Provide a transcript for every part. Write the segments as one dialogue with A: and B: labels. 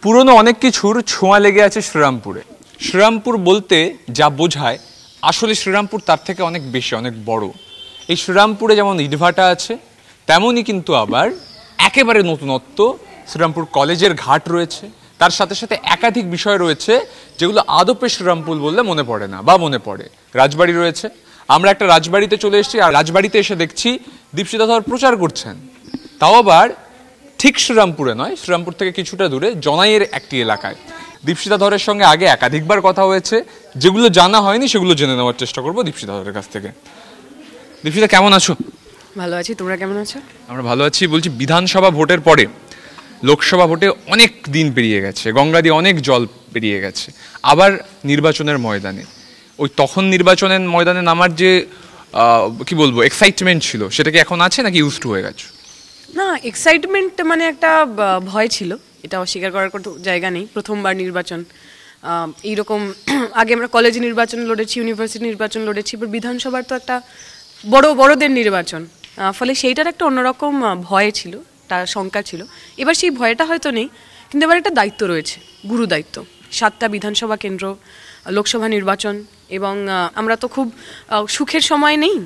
A: পুরনো অনেক কিছুর ছোঁয়া লেগে আছে শ্রীরামপুরে। শ্রীরামপুর বলতে যা বোঝায় আসলে শ্রীরামপুর তার থেকে অনেক বেশি, অনেক বড়। এই শ্রীরামপুরে যেমন ইটভাটা আছে, তেমনই কিন্তু আবার একেবারে নতুনত্ব শ্রীরামপুর কলেজের ঘাট রয়েছে। তার সাথে সাথে একাধিক বিষয় রয়েছে যেগুলো আদপে শ্রীরামপুর বললে মনে পড়ে না বা মনে পড়ে। রাজবাড়ি রয়েছে, আমরা একটা রাজবাড়িতে চলে এসেছি, আর রাজবাড়িতে এসে দেখছি দীপশিতা ধর প্রচার করছেন, তাও আবার ঠিক শ্রীরামপুরে নয়, শ্রীরামপুর থেকে কিছুটা দূরে জনাইয়ের একটি এলাকায়। দীপশিতা ধরের সঙ্গে আগে একাধিকবার কথা হয়েছে, যেগুলো জানা হয়নি সেগুলো জেনে নেওয়ার চেষ্টা করবো দীপশিতা ধরের কাছ থেকে। দীপশিতা, কেমন আছো?
B: ভালো আছি, তোমরা কেমন আছো?
A: আমরা ভালো আছি। বলছি, বিধানসভা ভোটের পরে লোকসভা ভোটে অনেক দিন পেরিয়ে গেছে, গঙ্গা দিয়ে অনেক জল পেরিয়ে গেছে, আবার নির্বাচনের ময়দানে ওই তখন নির্বাচনের ময়দানে নামার যে কি বলবো এক্সাইটমেন্ট ছিল, সেটা কি এখন আছে নাকি ইউজড টু হয়ে গেছে?
B: না, এক্সাইটমেন্ট মানে একটা ভয় ছিল, এটা অস্বীকার করার কোনো জায়গা নেই। প্রথমবার নির্বাচন, এইরকম আগে আমরা কলেজ নির্বাচন লড়েছি, ইউনিভার্সিটি নির্বাচন লড়েছি, এবার বিধানসভার তো একটা বড়দের নির্বাচন, ফলে সেইটার একটা অন্যরকম ভয় ছিল, তার শঙ্কা ছিল। এবার সেই ভয়টা হয়তো নেই, কিন্তু এবার একটা দায়িত্ব রয়েছে, গুরু দায়িত্ব। 7টা বিধানসভা কেন্দ্র, লোকসভা নির্বাচন, এবং আমরা তো খুব সুখের সময় নেই।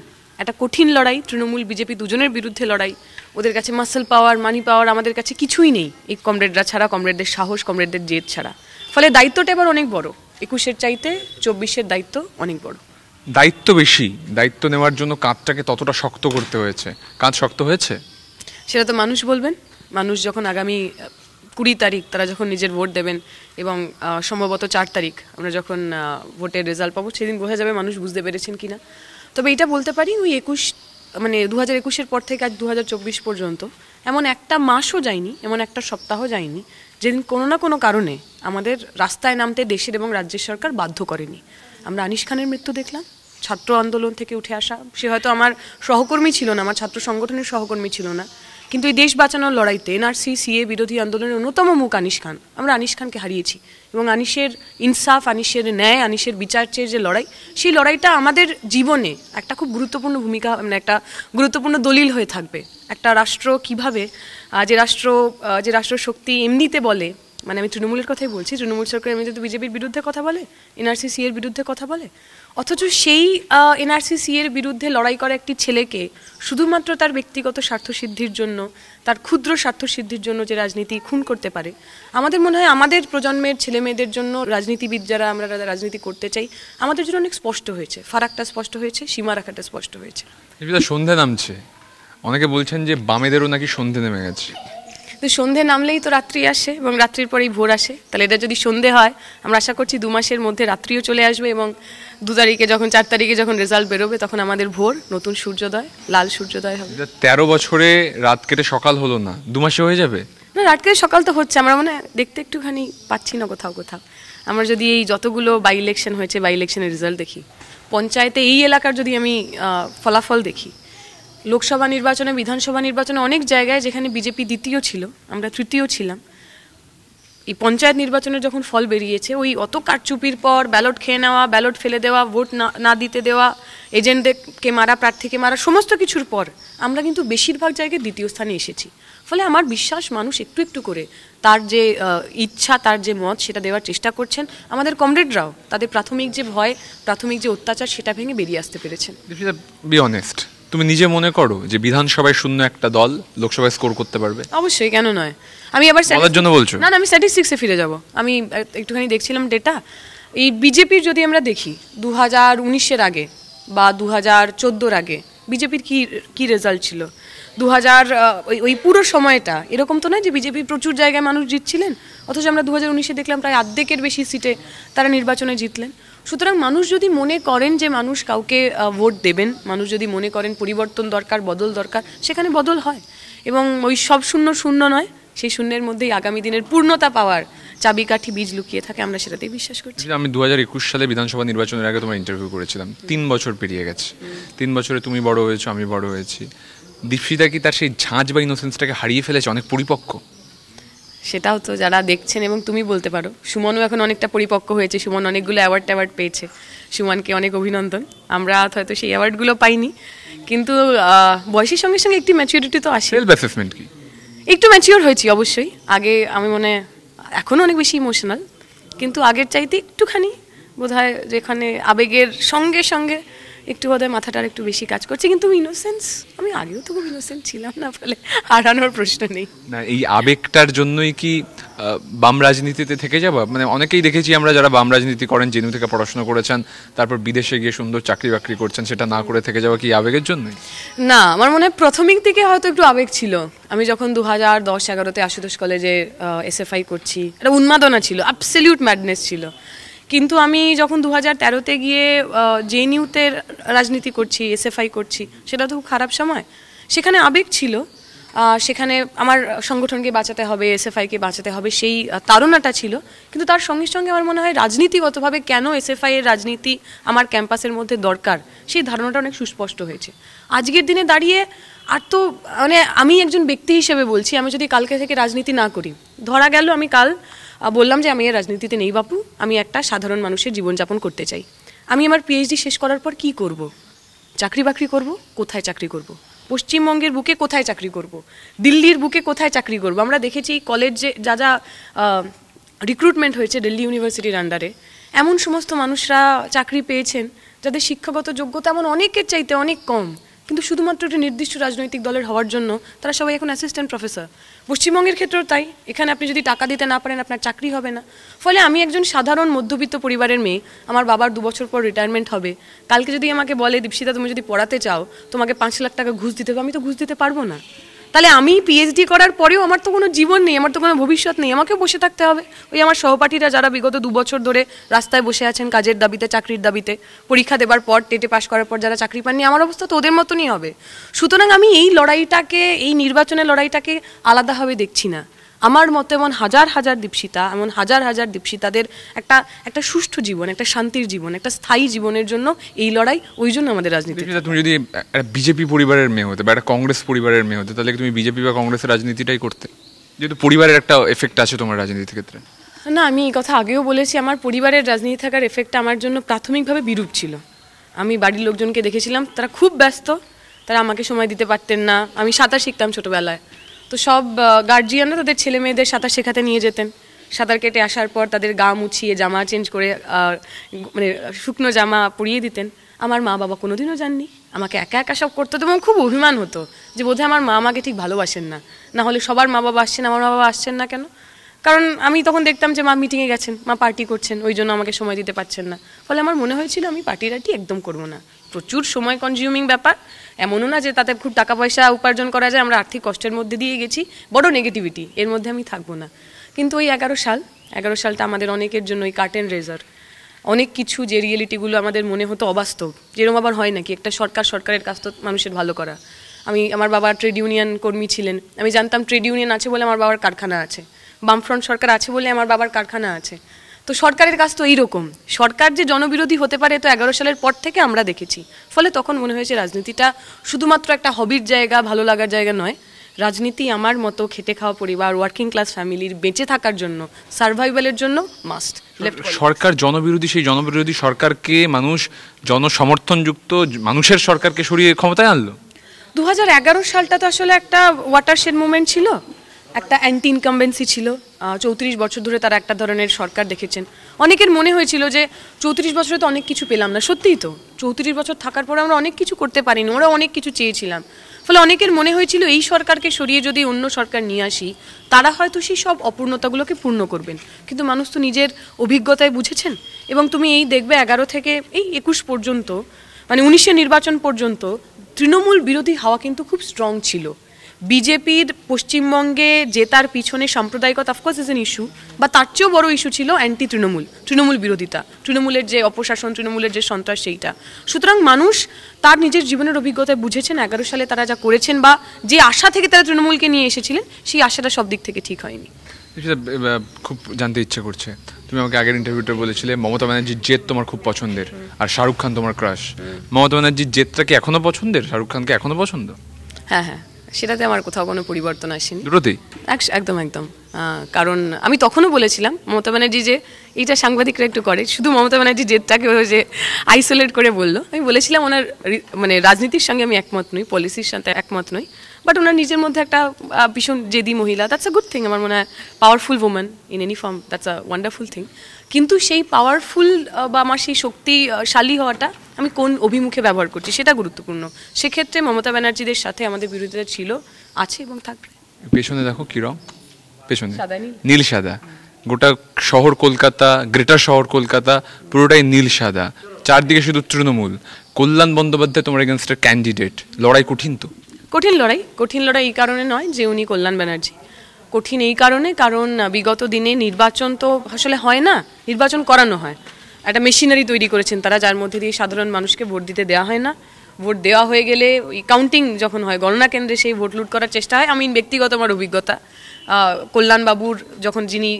B: একটা কঠিন লড়াই, তৃণমূল বিজেপি দুজনের বিরুদ্ধে লড়াই। ওদের কাছে মাসল পাওয়ার, মানি পাওয়ার, আমাদের কাছে কিছুই নেই এই কমরেডরা ছাড়া, কমরেডদের সাহস, কমরেডদের জেদ ছাড়া। ফলে দায়িত্বটা এবার অনেক বড়, 21-এর চাইতে 24-এর দায়িত্ব অনেক বড়।
A: দায়িত্ব বেশি, দায়িত্ব নেওয়ার জন্য কাঁধটাকে ততটা শক্ত করতে হয়েছে। কাঁধ শক্ত হয়েছে
B: সেটা তো মানুষ বলবেন। মানুষ যখন আগামী 20 তারিখ তারা যখন নিজের ভোট দেবেন, এবং সম্ভবত 4 তারিখ আমরা যখন ভোটের রেজাল্ট পাবো, সেদিন বোঝা যাবে মানুষ বুঝতে পেরেছেন কিনা। তবে এটা বলতে পারি, ওই 2021-এর পর থেকে আজ 2024 পর্যন্ত এমন একটা মাসও যায়নি, এমন একটা সপ্তাহ যায়নি যেদিন কোনো না কোনো কারণে আমাদের রাস্তায় নামতে দেশের এবং রাজ্যের সরকার বাধ্য করেনি। আমরা আনিস খানের মৃত্যু দেখলাম, ছাত্র আন্দোলন থেকে উঠে আসা। সে হয়তো আমার সহকর্মী ছিল না, আমার ছাত্র সংগঠনের সহকর্মী ছিল না, কিন্তু এই দেশ বাঁচানোর লড়াইতে এনআরসি সিএ বিরোধী আন্দোলনের অন্যতম মুখ আনিস খান। আমরা আনিস খানকে হারিয়েছি, এবং আনিসের ইনসাফ, আনিসের ন্যায়, আনিসের বিচার চেয়ে যে লড়াই, সেই লড়াইটা আমাদের জীবনে একটা খুব গুরুত্বপূর্ণ ভূমিকা, মানে একটা গুরুত্বপূর্ণ দলিল হয়ে থাকবে। একটা রাষ্ট্র কিভাবে, যে রাষ্ট্র শক্তি এমনিতে বলে, মানে আমি তৃণমূলের কথাই বলছি, তৃণমূল সরকার এমনিতে তো বিজেপির বিরুদ্ধে কথা বলে, এনআরসি সিএর বিরুদ্ধে কথা বলে, অথচ সেই এনআরসি সিএর বিরুদ্ধে লড়াই করা একটি ছেলেকে শুধুমাত্র তার ব্যক্তিগত স্বার্থসিদ্ধির জন্য, তার ক্ষুদ্র স্বার্থসিদ্ধির জন্য যে রাজনীতি খুন করতে পারে, আমাদের মনে হয় আমাদের প্রজন্মের ছেলে মেয়েদের জন্য, রাজনীতিবিদ যারা আমরা রাজনীতি করতে চাই, আমাদের জন্য অনেক স্পষ্ট হয়েছে, ফারাকটা স্পষ্ট হয়েছে, সীমারেখাটা স্পষ্ট হয়েছে।
A: সন্ধে নামছে, অনেকে বলছেন যে বামেদেরও নাকি সন্ধে নেমে গেছে।
B: তো সন্ধে নামলেই তো রাত্রি আসে, এবং রাত্রির পরেই ভোর আসে। তাহলে এটা যদি সন্ধে হয়, আমরা আশা করছি 2 মাসের মধ্যে রাত্রিও চলে আসবে, এবং 2 তারিখে যখন 4 তারিখে যখন রেজাল্ট বেরোবে, তখন আমাদের ভোর, নতুন সূর্যোদয়, লাল সূর্যোদয় হবে।
A: 13 বছরে রাত কেটে সকাল হলো না, 2 মাসে হয়ে যাবে?
B: না, রাত কেটে সকাল তো হচ্ছে, আমরা মানে দেখতে একটুখানি পাচ্ছি না কোথাও। আমরা যদি এই যতগুলো বাই ইলেকশন হয়েছে, বাই ইলেকশনের রেজাল্ট দেখি, পঞ্চায়েতে এই এলাকার যদি আমি ফলাফল দেখি, লোকসভা নির্বাচনে, বিধানসভা নির্বাচনে অনেক জায়গায় যেখানে বিজেপি দ্বিতীয় ছিল, আমরা তৃতীয় ছিলাম। এই পঞ্চায়েত নির্বাচনের যখন ফল বেরিয়েছে, ওই অত কারচুপির পর ব্যালট খেয়ে নেওয়া, ব্যালট ফেলে দেওয়া, ভোট না দিতে দেওয়া, এজেন্টকে মারা, প্রার্থীকে মারা, সমস্ত কিছুর পর আমরা কিন্তু বেশিরভাগ জায়গায় দ্বিতীয় স্থানে এসেছি। ফলে আমার বিশ্বাস, মানুষ একটু একটু করে তার যে ইচ্ছা, তার যে মত, সেটা দেওয়ার চেষ্টা করছেন। আমাদের কমরেডরাও তাদের প্রাথমিক যে ভয়, প্রাথমিক যে অত্যাচার, সেটা ভেঙে বেরিয়ে আসতে পেরেছেন।
A: বি অনেস্ট, তুমি নিজে মনে করো যে বিধানসভায় শূন্য একটা দল লোকসভায় স্কোর করতে পারবে?
B: অবশ্যই, কেন নয়। আমি আবার
A: বলার জন্য বলছো?
B: না, আমি স্ট্যাটিস্টিক্সে ফিরে যাব। আমি একটুখানি দেখছিলাম ডেটা। এই বিজেপির যদি আমরা দেখি 2019-এর আগে বা 2014-এর আগে বিজেপির কি রেজাল্ট ছিল, 2000 ওই পুরো সময়টা এরকম তো নয় যে বিজেপি প্রচুর জায়গায় মানুষ জিতছিলেন, অথচ আমরা 2019-এ দেখলাম প্রায় অর্ধেকের বেশি সিটে তারা নির্বাচনে জিতলেন। সুতরাং মানুষ যদি মনে করেন যে মানুষ কাউকে ভোট দেবেন, মানুষ যদি মনে করেন পরিবর্তন দরকার, বদল দরকার, সেখানে বদল হয়। এবং ওই সব শূন্য নয়, সেই শূন্যের মধ্যেই আগামী দিনের পূর্ণতা পাওয়ার চাবিকাঠি, বীজ লুকিয়ে থাকে, আমরা সেটাতেই বিশ্বাস করছি।
A: আমি 2021 সালে বিধানসভা নির্বাচনের আগে তোমার ইন্টারভিউ করেছিলাম, 3 বছর পেরিয়ে গেছে। 3 বছরে তুমি বড় হয়েছো, আমি বড় হয়েছি। দীপশিতা কি তার সেই ঝাঁঝ বা ইনোসেন্সটাকে হারিয়ে ফেলেছে, অনেক পরিপক্ক?
B: সেটাও তো যারা দেখছেন এবং তুমি বলতে পারো। সুমনও এখন অনেকটা পরিপক্ক হয়েছে, সুমন অনেকগুলো অ্যাওয়ার্ড পেয়েছে, সুমনকে অনেক অভিনন্দন। আমরা হয়তো সেই অ্যাওয়ার্ডগুলো পাইনি, কিন্তু বয়সের সঙ্গে সঙ্গে একটি ম্যাচুরিটি তো আসে।
A: সেলফ অ্যাসেসমেন্ট কি?
B: একটু ম্যাচিওর হয়েছি অবশ্যই। আগে আমি এখনও অনেক বেশি ইমোশনাল, কিন্তু আগের চাইতে একটুখানি বোধহয় যেখানে আবেগের সঙ্গে সঙ্গে একটু বোধহয় মাথাটা একটু বেশি কাজ করছে। কিন্তু ইনোসেন্স, আমি আগেও তো খুব ইনোসেন্ট ছিলাম না, ফলে হারানোর প্রশ্ন নেই।
A: না, এই আবেগটার জন্যই কি বাম রাজনীতিতে থেকে যাবা? মানে অনেকেই দেখেছি আমরা যারা বাম রাজনীতি করেন, জেনু থেকে পড়াশোনা করেছেন, তারপর বিদেশে গিয়ে সুন্দর চাকরি বাকরি করছেন, সেটা না করে থেকে যাওয়া কি আবেগের জন্যই?
B: না, আমার মনে হয় প্রাথমিক দিকে হয়তো একটু আবেগ ছিল। আমি যখন 2010-11-তে আশুতোষ কলেজে SFI করছি, একটা উন্মাদনা ছিল, অ্যাবসলিউট ম্যাডনেস ছিল। কিন্তু আমি যখন 2013-তে গিয়ে JNU-তে রাজনীতি করছি, SFI করছি, সেটা তো খুব খারাপ সময়, সেখানে আবেগ ছিল। সেখানে আমার সংগঠনকে বাঁচাতে হবে, SFI-কে বাঁচাতে হবে, সেই তাড়নাটা ছিল। কিন্তু তার সঙ্গে সঙ্গে আমার মনে হয় রাজনীতিগতভাবে কেন SFI-এর রাজনীতি আমার ক্যাম্পাসের মধ্যে দরকার, সেই ধারণাটা অনেক সুস্পষ্ট হয়েছে আজকের দিনে দাঁড়িয়ে। আর তো মানে আমি একজন ব্যক্তি হিসেবে বলছি, আমি যদি কালকে থেকে রাজনীতি না করি, ধরা গেল আমি কাল বললাম যে আমি এই রাজনীতিতে নেই বাপু, আমি একটা সাধারণ মানুষের জীবনযাপন করতে চাই, আমি আমার PhD শেষ করার পর কি করব? চাকরি বাকরি করব? কোথায় চাকরি করব? পশ্চিমবঙ্গের বুকে কোথায় চাকরি করব? দিল্লির বুকে কোথায় চাকরি করব? আমরা দেখেছি কলেজে যা যা রিক্রুটমেন্ট হয়েছে দিল্লি ইউনিভার্সিটির আন্ডারে, এমন সমস্ত মানুষরা চাকরি পেয়েছেন যাদের শিক্ষাগত যোগ্যতা এমন অনেকের চাইতে অনেক কম, কিন্তু শুধুমাত্র একটা নির্দিষ্ট রাজনৈতিক দলের হওয়ার জন্য তারা সবাই এখন অ্যাসিস্ট্যান্ট প্রফেসর। পশ্চিমবঙ্গের ক্ষেত্রেও তাই, এখানে আপনি যদি টাকা দিতে না পারেন আপনার চাকরি হবে না। ফলে আমি একজন সাধারণ মধ্যবিত্ত পরিবারের মেয়ে, আমার বাবার 2 বছর পর রিটায়ারমেন্ট হবে, কালকে যদি আমাকে বলে দীপশিতা তুমি যদি পড়াতে চাও তোমাকে 5 লাখ টাকা ঘুষ দিতে হবে, আমি তো ঘুষ দিতে পারবো না। তাহলে আমি PhD করার পরেও আমার তো কোনো জীবন নেই, আমার তো কোনো ভবিষ্যৎ নেই, আমাকেও বসে থাকতে হবে। ওই আমার সহপাঠীরা যারা বিগত 2 বছর ধরে রাস্তায় বসে আছেন কাজের দাবিতে, চাকরির দাবিতে, পরীক্ষা দেবার পর টেটে পাশ করার পর যারা চাকরি পাননি, আমার অবস্থা তো ওদের মতনই হবে। সুতরাং আমি এই লড়াইটাকে, এই নির্বাচনের লড়াইটাকে আলাদাভাবে দেখছি না। আমার মতে এমন হাজার হাজার দীপশিতা, এমন হাজার হাজার দীপশিতাদের একটা সুষ্ঠু জীবন, একটা শান্তির জীবন, একটা স্থায়ী জীবনের জন্য এই লড়াই, ওই জন্য আমাদের রাজনীতি।
A: তুমি যদি একটা বিজেপি পরিবারের মেয়ে হতে বা একটা কংগ্রেস পরিবারের মেয়ে হতে, তাহলে তুমি বিজেপি বা কংগ্রেসের রাজনীতিটাই করতে, যেহেতু পরিবারের একটা এফেক্ট আছে তোমার রাজনীতির ক্ষেত্রে?
B: না, আমি এই কথা আগেও বলেছি, আমার পরিবারের রাজনীতি থাকার এফেক্টটা আমার জন্য প্রাথমিকভাবে বিরূপ ছিল। আমি বাড়ির লোকজনকে দেখেছিলাম তারা খুব ব্যস্ত, তারা আমাকে সময় দিতে পারতেন না। আমি সাঁতার শিখতাম ছোটোবেলায়, তো সব গার্জিয়ানরা তাদের ছেলে মেয়েদের সাঁতার শেখাতে নিয়ে যেতেন। সাঁতার কেটে আসার পর তাদের গা মুছিয়ে জামা চেঞ্জ করে মানে শুকনো জামা পরিয়ে দিতেন। আমার মা বাবা কোনোদিনও যাননি, আমাকে একা একা সব করতে হতো এবং খুব অভিমান হতো যে বোধহয় আমার মা আমাকে ঠিক ভালোবাসেন না, না হলে সবার মা বাবা আসছেন, আমার মা বাবা আসছেন না কেন? কারণ আমি তখন দেখতাম যে মা মিটিংয়ে গেছেন, মা পার্টি করছেন, ওই জন্য আমাকে সময় দিতে পারছেন না। ফলে আমার মনে হয়েছিল আমি পার্টি একদম করবো না, প্রচুর সময় কনজিউমিং ব্যাপার। এমনও না যে তাতে খুব টাকা পয়সা উপার্জন করা যায়, আমরা আর্থিক কষ্টের মধ্যে দিয়ে গেছি, বড় নেগেটিভিটি, এর মধ্যে আমি থাকবো না। কিন্তু ওই 11 সালটা আমাদের অনেকের জন্য ওই কার্টেন রেজার, অনেক কিছু যে রিয়েলিটিগুলো আমাদের মনে হতো অবাস্তব, যেরকম আবার হয় নাকি একটা সরকারের কাজ তো মানুষের ভালো করা। আমার বাবা ট্রেড ইউনিয়ন কর্মী ছিলেন, আমি জানতাম ট্রেড ইউনিয়ন আছে বলে আমার বাবার কারখানা আছে, বামফ্রন্ট সরকার আছে বলে আমার বাবার কারখানা আছে। তো সরকারের কাজ তো এইরকম, সরকার যে জনবিরোধী হতে পারে তো 11 সালের পর থেকে আমরা দেখেছি। ফলে তখন মনে হয়েছে রাজনীতিটা শুধুমাত্র একটা হবির জায়গা, ভালো লাগার জায়গা নয়, রাজনীতি আমার মতো খেটে খাওয়া পরিবার, ওয়ার্কিং ক্লাস ফ্যামিলির বেঁচে থাকার জন্য, সার্ভাইভালের জন্য মাস্ট।
A: সরকার জনবিরোধী, সেই জনবিরোধী সরকারকে মানুষ জনসমর্থনযুক্ত মানুষের সরকারকে সরিয়ে ক্ষমতায় আনলো।
B: 2011 সালটা তো আসলে একটা ওয়াটারশেড মুভমেন্ট ছিল, একটা অ্যান্টি ইনকামবেন্সি ছিল। 34 বছর ধরে তারা একটা ধরনের সরকার দেখেছেন। অনেকের মনে হয়েছিল যে 34 বছরে তো অনেক কিছু পেলাম না, সত্যিই তো 34 বছর থাকার পরে আমরা অনেক কিছু করতে পারিনি, ওরা অনেক কিছু চেয়েছিলাম। ফলে অনেকের মনে হয়েছিল এই সরকারকে সরিয়ে যদি অন্য সরকার নিয়ে আসি তারা হয়তো সেই সব অপূর্ণতাগুলোকে পূর্ণ করবেন। কিন্তু মানুষ তো নিজের অভিজ্ঞতায় বুঝেছেন, এবং তুমি এই দেখবে 11 থেকে এই 21 পর্যন্ত, মানে 19-এর নির্বাচন পর্যন্ত তৃণমূল বিরোধী হাওয়া কিন্তু খুব স্ট্রং ছিল। বিজেপির পশ্চিমবঙ্গে জেতার পিছনে সাম্প্রদায়িকতা অফকোর্স ইজ এন ইস্যু, বা তার চেয়েও বড় ইস্যু ছিল অ্যান্টি তৃণমূল বিরোধিতা, তৃণমূলের যে অপশাসন, তৃণমূলের যে সন্ত্রাস, সেইটা। সুতরাং মানুষ তার নিজের জীবনের অভিজ্ঞতায় বুঝেছেন 11 সালে তারা যা করেছেন বা যে আশা থেকে তারা তৃণমূলকে নিয়ে এসেছিলেন, সেই আশাটা সব দিক থেকে ঠিক হয়নি।
A: খুব জানতে ইচ্ছে করছে, তুমি আমাকে আগের ইন্টারভিউতে বলেছিলে মমতা ব্যানার্জির জেদ তোমার খুব পছন্দের, আর শাহরুখ খান তোমার ক্রাশ। মমতা ব্যানার্জির জেদটা কি এখনো পছন্দের, শাহরুখ খানকে এখনো পছন্দ?
B: হ্যাঁ, সেটাতে আমার কোথাও কোনো পরিবর্তন আসেনি,
A: দুটোতেই
B: একদম। কারণ আমি তখনও বলেছিলাম মমতা ব্যানার্জি যে এইটা সাংবাদিকরা একটু করে, শুধু মমতা ব্যানার্জি জেদটাকে যে আইসোলেট করে বললো, আমি বলেছিলাম ওনার মানে রাজনীতির সঙ্গে আমি একমত নই, পলিসির সাথে একমত নই, বাট ওনার নিজের মধ্যে একটা ভীষণ জেদি মহিলা, দ্যাটস আ গুড থিং। আমার মনে হয় powerful woman in any form, that's a wonderful thing. কিন্তু সেই পাওয়ারফুল বা আমার সেই শক্তিশালী হওয়াটা আমি কোন অভিমুখে ব্যবহার করছি সেটা গুরুত্বপূর্ণ। সেক্ষেত্রে মমতা ব্যানার্জিদের সাথে আমাদের বিরোধিতা ছিল, আছে এবং থাকবে।
A: পেছনে দেখো কি রং, পেছনে
B: সাদা নীল।
A: নীল সাদা, গোটা শহর কলকাতা, গ্রেটার শহর কলকাতা পুরোটাই নীল সাদা, চারদিকে শুধু তৃণমূল। কল্যাণ বন্দ্যোপাধ্যায় তোমার এগেনস্টের ক্যান্ডিডেট, লড়াই কঠিন তো?
B: কঠিন লড়াই এই কারণে নয় যে উনি কল্যাণ ব্যানার্জি, কঠিন এই কারণে কারণ বিগত দিনে নির্বাচন তো আসলে হয় না, নির্বাচন করানো হয়। একটা মেশিনারি তৈরি করেছেন তারা, যার মধ্যে দিয়ে সাধারণ মানুষকে ভোট দিতে দেওয়া হয় না। ভোট দেওয়া হয়ে গেলে ওই কাউন্টিং যখন হয়, গণনা কেন্দ্রে সেই ভোট লুট করার চেষ্টা হয়। আমি ব্যক্তিগত আমার অভিজ্ঞতা, কল্যাণবাবুর যখন যিনি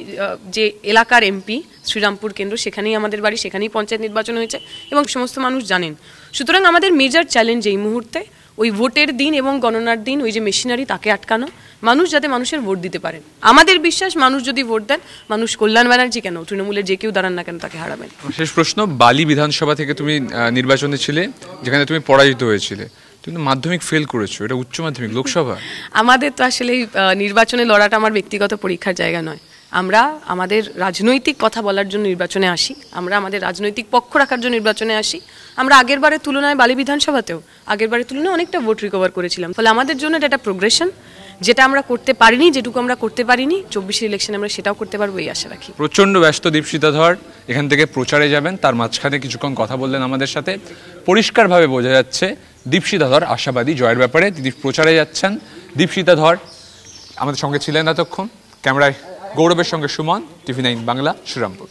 B: যে এলাকার এমপি শ্রীরামপুর কেন্দ্র, সেখানেই আমাদের বাড়ি, সেখানেই পঞ্চায়েত নির্বাচন হয়েছে এবং সমস্ত মানুষ জানেন। সুতরাং আমাদের মেজর চ্যালেঞ্জ এই মুহূর্তে ওই ভোটের দিন এবং গণনার দিন ওই যে মেশিনারি তাকে আটকানো, মানুষ যাতে মানুষের ভোট দিতে পারেন। আমাদের বিশ্বাস মানুষ যদি ভোট দেন, মানুষ কল্যাণ ব্যানার্জি কেন, তৃণমূলের যে কেউ দাঁড়ান না কেন তাকে হারাবেন।
A: শেষ প্রশ্ন, বালি বিধানসভা থেকে তুমি নির্বাচনে ছিলে, যেখানে তুমি পরাজিত হয়েছিলে, তুমি মাধ্যমিক ফেল করেছো, এটা উচ্চ মাধ্যমিক লোকসভা।
B: আমাদের তো আসলে নির্বাচনে লড়াটা আমার ব্যক্তিগত পরীক্ষার জায়গা নয়। আমরা আমাদের রাজনৈতিক কথা বলার জন্য নির্বাচনে আসি, আমরা আমাদের রাজনৈতিক পক্ষ রাখার জন্য নির্বাচনে আসি। আমরা আগের বারের তুলনায় বালি বিধানসভাতেও আগের বারের তুলনায় অনেকটা ভোট রিকভার করেছিলাম। ফলে আমাদের জন্য এটা একটা প্রোগ্রেশন, যেটা আমরা করতে পারিনি, যেটুকু আমরা করতে পারিনি 24 ইলেকশনে আমরা সেটাও করতে পারবো এই আশা রাখি।
A: প্রচন্ড ব্যস্ত দীপশিতা ধর এখান থেকে প্রচারে যাবেন, তার মাঝখানে কিছুক্ষণ কথা বললেন আমাদের সাথে, পরিষ্কারভাবে বোঝা যাচ্ছে দীপশিতা ধর আশাবাদী জয়ের ব্যাপারে। তিনি প্রচারে যাচ্ছেন। দীপশিতা ধর আমাদের সঙ্গে ছিলেন এতক্ষণ। ক্যামেরায় গৌরবের সঙ্গে সুমন, TV9 বাংলা, শ্রীরামপুর।